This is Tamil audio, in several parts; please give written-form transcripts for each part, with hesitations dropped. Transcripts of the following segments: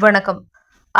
வணக்கம்.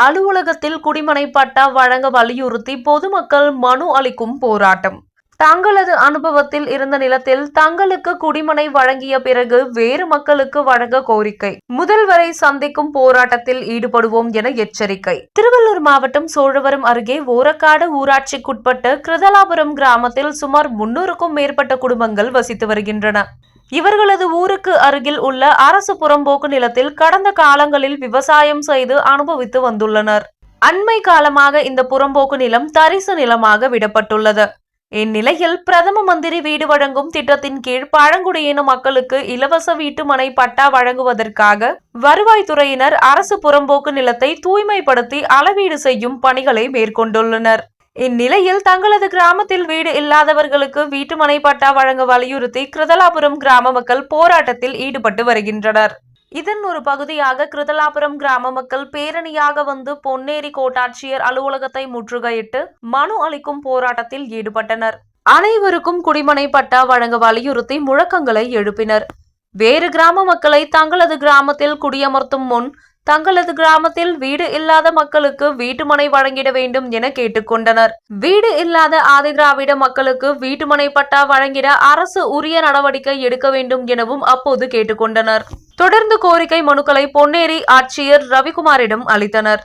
அலுவலகத்தில் குடிமனை பட்டா வழங்க வலியுறுத்தி பொதுமக்கள் மனு அளிக்கும் போராட்டம். தங்களது அனுபவத்தில் இருந்த நிலத்தில் தங்களுக்கு குடிமனை வழங்கிய பிறகு வேறு மக்களுக்கு வழங்க கோரிக்கை. முதல்வரை சந்திக்கும் போராட்டத்தில் ஈடுபடுவோம் என எச்சரிக்கை. திருவள்ளூர் மாவட்டம் சோழவரம் அருகே ஓரக்காடு ஊராட்சிக்குட்பட்ட கிருதலாபுரம் கிராமத்தில் சுமார் 300க்கும் மேற்பட்ட குடும்பங்கள் வசித்து வருகின்றன. இவர்களது ஊருக்கு அருகில் உள்ள அரசு புறம்போக்கு நிலத்தில் கடந்த காலங்களில் விவசாயம் செய்து அனுபவித்து வந்துள்ளனர். அண்மை காலமாக இந்த புறம்போக்கு நிலம் தரிசு நிலமாக விடப்பட்டுள்ளது. இந்நிலையில் பிரதம மந்திரி வீடு வழங்கும் திட்டத்தின் கீழ் பழங்குடியின மக்களுக்கு இலவச வீட்டு மனை பட்டா வழங்குவதற்காக வருவாய்த்துறையினர் அரசு புறம்போக்கு நிலத்தை தூய்மைப்படுத்தி அளவீடு செய்யும் பணிகளை மேற்கொண்டுள்ளனர். இந்நிலையில் தங்களது கிராமத்தில் வீடு இல்லாதவர்களுக்கு வீட்டுமனை பட்டா வழங்க வலியுறுத்தி கிருதலாபுரம் கிராம மக்கள் போராட்டத்தில் ஈடுபட்டு வருகின்றனர். இதன் ஒரு பகுதியாக கிருதலாபுரம் கிராம மக்கள் பேரணியாக வந்து பொன்னேரி கோட்டாட்சியர் அலுவலகத்தை முற்றுகையிட்டு மனு அளிக்கும் போராட்டத்தில் ஈடுபட்டனர். அனைவருக்கும் குடிமனை பட்டா வழங்க வலியுறுத்தி முழக்கங்களை எழுப்பினர். வேறு கிராம மக்களை தங்களது கிராமத்தில் குடியமர்த்தும் முன் தங்களது கிராமத்தில் வீடு இல்லாத மக்களுக்கு வீட்டுமனை வழங்கிட வேண்டும் என கேட்டுக்கொண்டனர். வீடு இல்லாத ஆதி திராவிட மக்களுக்கு வீட்டுமனை பட்டா வழங்கிட அரசு உரிய நடவடிக்கை எடுக்க வேண்டும் எனவும் அப்போது கேட்டுக்கொண்டனர். தொடர்ந்து கோரிக்கை மனுக்களை பொன்னேரி ஆட்சியர் ரவிக்குமாரிடம் அளித்தனர்.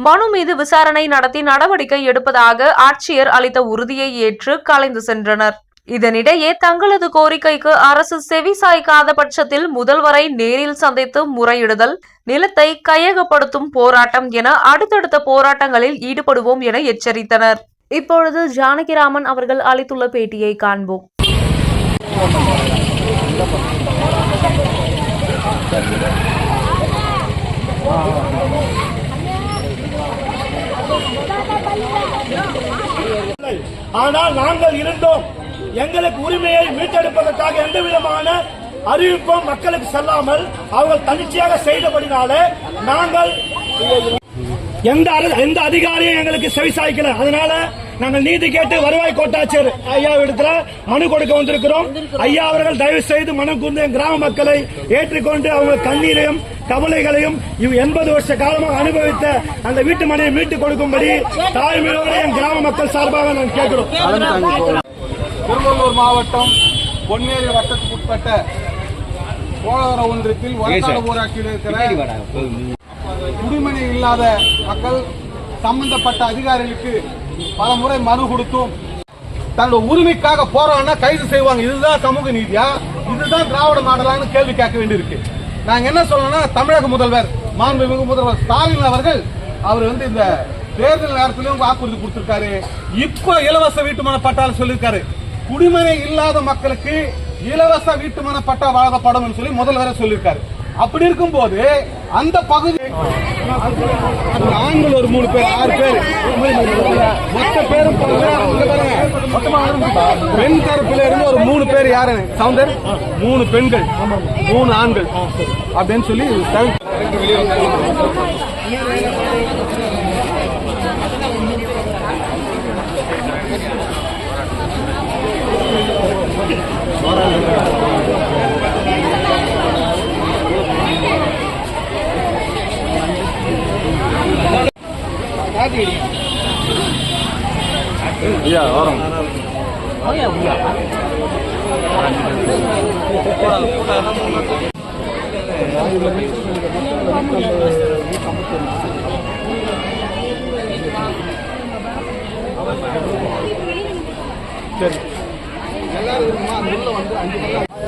மனு மீது விசாரணை நடத்தி நடவடிக்கை எடுப்பதாக ஆட்சியர் அளித்த உறுதியை ஏற்று கலைந்து சென்றனர். இதனிடையே தங்களது கோரிக்கைக்கு அரசு செவி சாய்க்காத பட்சத்தில் முதல்வரை நேரில் சந்தித்து முறையிடுதல், நிலத்தை கையகப்படுத்தும் போராட்டம் என அடுத்தடுத்த போராட்டங்களில் ஈடுபடுவோம் என எச்சரித்தனர். இப்பொழுது ஜானகிராமன் அவர்கள் அளித்துள்ள பேட்டியை காண்போம். ஆனால் நாங்கள் இருந்தோம். எங்களுக்கு உரிமையை மீட்டெடுப்பதற்காக எந்த விதமான அறிவிப்பும் மக்களுக்கு செல்லாமல் அவர்கள் தனிச்சையாக செய்தபடினாலே நாங்கள் எந்த அதிகாரியும் எங்களுக்கு செவிசாய்க்கல. அதனால நாங்கள் நீதி கேட்டு வருவாய் கோட்டாட்சியர் ஐயா இடத்துல மனு கொடுக்க வந்திருக்கிறோம். ஐயா அவர்கள் தயவு செய்து மனு கூர்ந்து என் கிராம மக்களை ஏற்றிக்கொண்டு அவங்க கண்ணீரையும் கவலைகளையும் 80 வருஷ காலமாக அனுபவித்த அந்த வீட்டு மனையை மீட்டுக் கொடுக்கும்படி தாய்மையோடு என் கிராம மக்கள் சார்பாக நாங்கள் கேட்கிறோம். திருவள்ளூர் மாவட்டம் பொன்னேரி வட்டத்துக்குட்பட்ட சோழவரம் ஒன்றியத்தில் ஓரக்காடு ஊராட்சியில் இருக்கிற குடிமனை இல்லாத மக்கள் சம்பந்தப்பட்ட அதிகாரிகளுக்கு பல முறை மனு கொடுத்தும் தன்னோட உரிமைக்காக போறோம்னா கைது செய்வாங்க. இதுதான் சமூக நீதியா? இதுதான் திராவிட மாடலான்னு கேள்வி கேட்க வேண்டியிருக்கு. நாங்க என்ன சொல்லணும்னா, தமிழக முதல்வர் மாண்புமிகு முதல்வர் ஸ்டாலின் அவர்கள் அவர் இந்த தேர்தல் நேரத்திலும் வாக்குறுதி கொடுத்திருக்காரு. இப்ப இலவச வீட்டுமனை பட்டா சொல்லியிருக்காரு. குடிமனை இல்லாத மக்களுக்கு இலவச வீட்டுமனை பட்டா வழங்கப்படும் சொல்லி முதல்வரை சொல்லியிருக்காரு. அப்படி இருக்கும் போது அந்த பகுதி ஆண்கள் ஒரு 3 பேர் 6 பேர் மொத்த பேரும் பெண் தரப்புல இருந்து ஒரு 3 பேர் யாரு சவுந்தர் 3 பெண்கள் 3 ஆண்கள் அப்படின்னு சொல்லி iya orang oh ya iya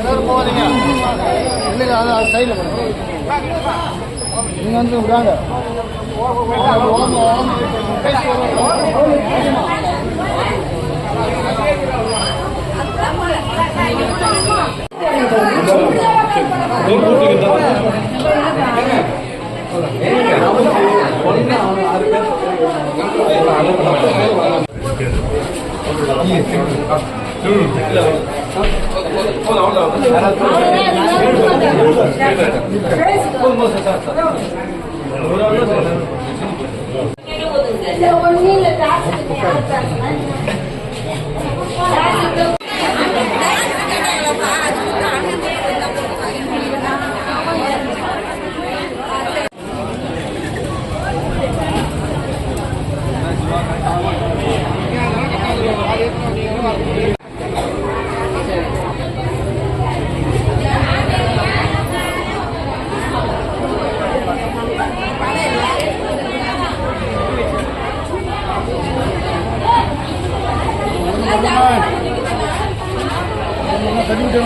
எல்லாரும் போவாதீங்க இல்லைங்க அது சைடில் பண்ணுங்க நீங்கள் விடாங்க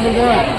வந்திருக்கேன்